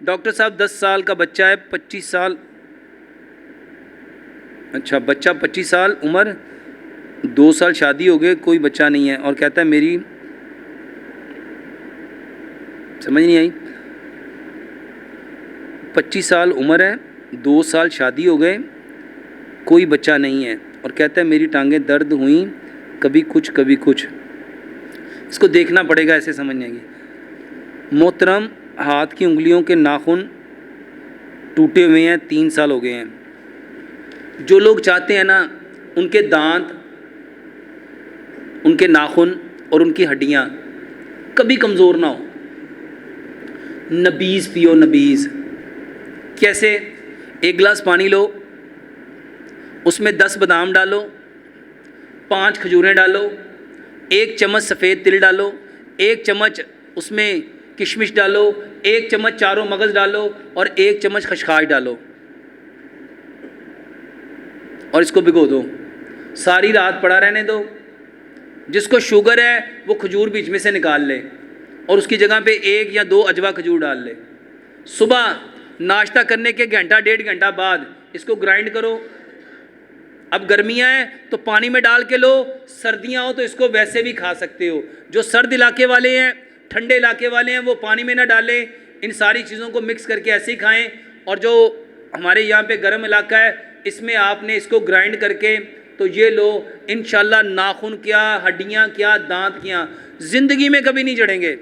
Doctor साहब 10 साल का बच्चा है, 25 साल, अच्छा बच्चा 25 साल उम्र, 2 साल शादी हो गए, कोई बच्चा नहीं है, और कहता है मेरी, समझ नहीं आई, 25 साल उम्र है, 2 साल शादी हो गए, कोई बच्चा नहीं है, और कहता है मेरी टांगें दर्द हुई, कभी कुछ कभी कुछ। इसको देखना पड़ेगा, ऐसे समझ नहीं आएगी। मोहतरम, हाथ की उंगलियों के नाखून टूटे हुए हैं, 3 साल हो गए हैं। जो लोग चाहते हैं ना उनके दांत, उनके नाखून और उनकी हड्डियाँ कभी कमज़ोर ना हो, नबीज़ पियो, नबीज़। कैसे? 1 गिलास पानी लो, उसमें 10 बादाम डालो, 5 खजूरें डालो, 1 चम्मच सफ़ेद तिल डालो, 1 चम्मच उसमें किशमिश डालो, 1 चम्मच चारों मगज़ डालो और 1 चम्मच खशखाश डालो और इसको भिगो दो। सारी रात पड़ा रहने दो। जिसको शुगर है वो खजूर बीच में से निकाल ले और उसकी जगह पे 1 या 2 अजवा खजूर डाल ले। सुबह नाश्ता करने के घंटा 1.5 घंटा बाद इसको ग्राइंड करो। अब गर्मियाँ हैं तो पानी में डाल के लो, सर्दियाँ हो तो इसको वैसे भी खा सकते हो। जो सर्द इलाके वाले हैं, ठंडे इलाके वाले हैं, वो पानी में ना डालें, इन सारी चीज़ों को मिक्स करके ऐसे ही खाएं। और जो हमारे यहाँ पे गर्म इलाका है, इसमें आपने इसको ग्राइंड करके तो ये लो, इंशाल्लाह नाखून क्या, हड्डियाँ क्या, दांत क्या, ज़िंदगी में कभी नहीं जड़ेंगे।